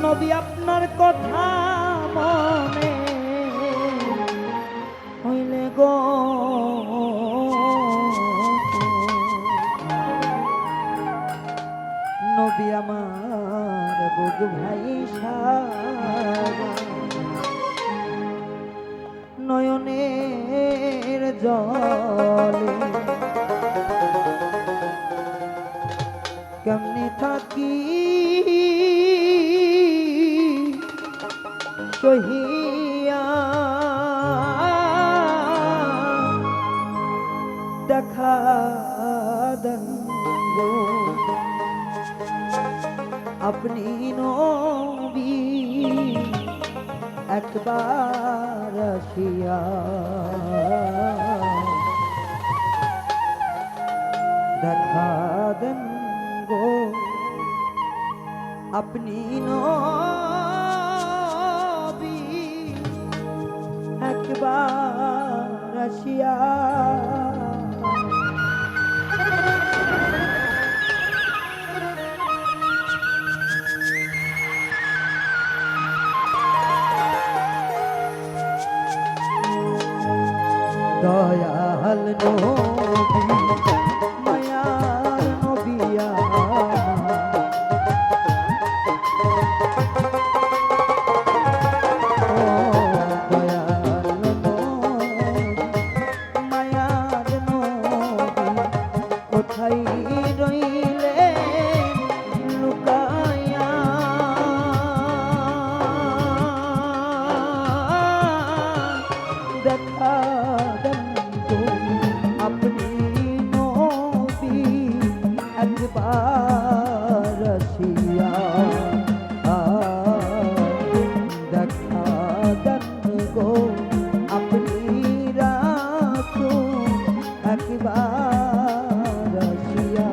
নবী আপনার কথা মনে হইলে গো নবী আমার বুক ভাই নয়নের জলে কেমনে থাকি সহিয়া দেখা দেন গো আপনি নবী একবার আসিয়া দেখা দেন গো আপনি নবী একবার আসিয়া দয়াল নবী মায়ার নবী দয়াল নবী মায়ার নবী কোথায় রইলে লুকায়া দেখা আপনি নবী একবার আসিয়া দেখা দেন গো আপনি রাসূল একবার আসিয়া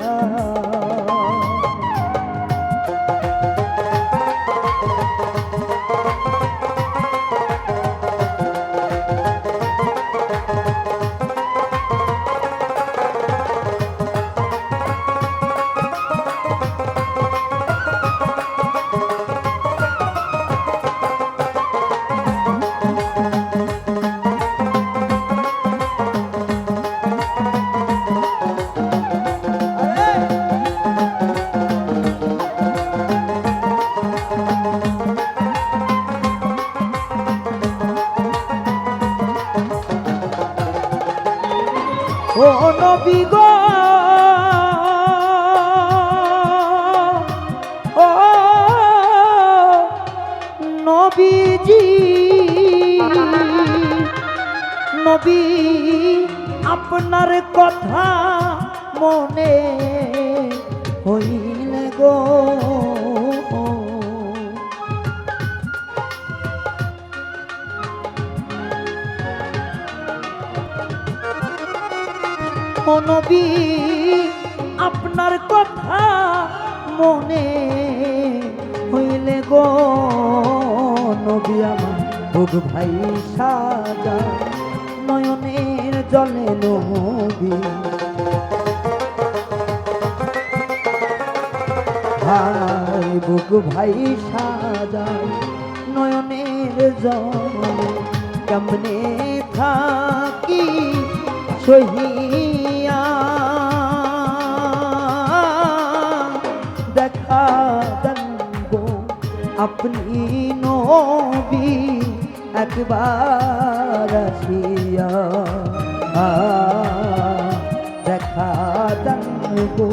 ও নবী গো ও নবীজি নবী আপনার কথা মনে হইলে গো ও নবী আপনার কথা মনে হইলে গো নবী আমার বুক ভাই সাজা নয়নের জলে নবী ভাই বুক ভাই সাজা নয়নের জলে কেমনে থাকি সহিয়া দেখা দেন গো আপনি নবী একবার আসিয়া দেখা দেন গো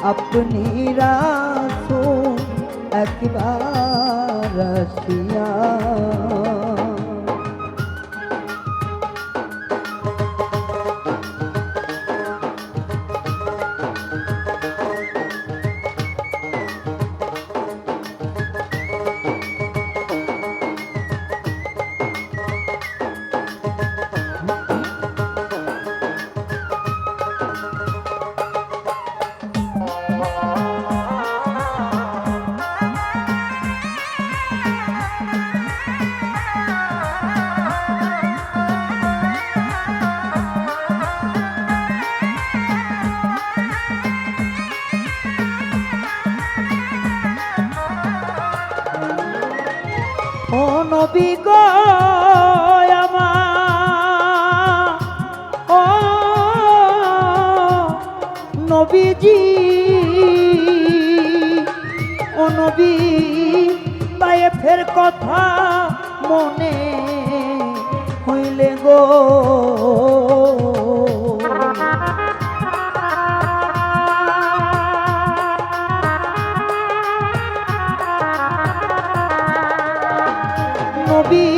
আপনি রাসূল একবার আসিয়া ও নবী গো আমার, ও নবীজি, ও নবী, তায়েফের কথা মনে হইলে গো, নবী,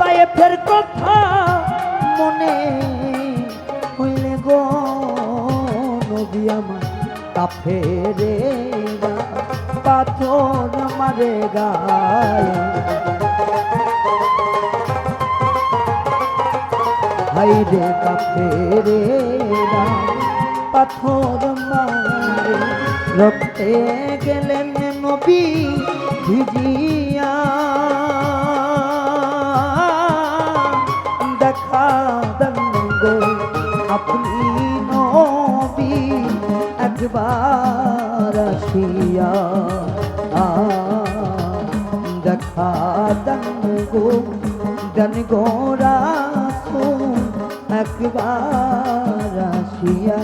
তায়েফের কথা মনে হইলে গো, নবী আমার কাফেরে পাথর মারে গায়ে, হাইরে কাফেরে পাথর মারে, রক্তে গেলেন নবী ভিজিয়া, দেখা দেন গো আপনি নবী একবার আসিয়া, দেখা দেন গো রাসূল একবার আসিয়া।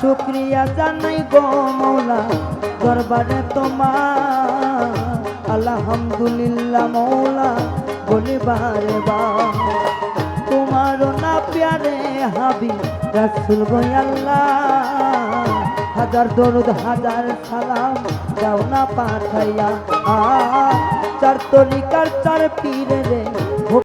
শুক্রিয়া জানাই গো মৌলা দরবারে তোমার, আলহামদুলিল্লাহ মৌলা বলি বারে বার, তোমারও না প্যারে হাবিব রাসূল গো আল্লাহ, হাজার দরুদ হাজার সালাম দাও না পাঠাইয়া, চার তরিকার চার পীরে রে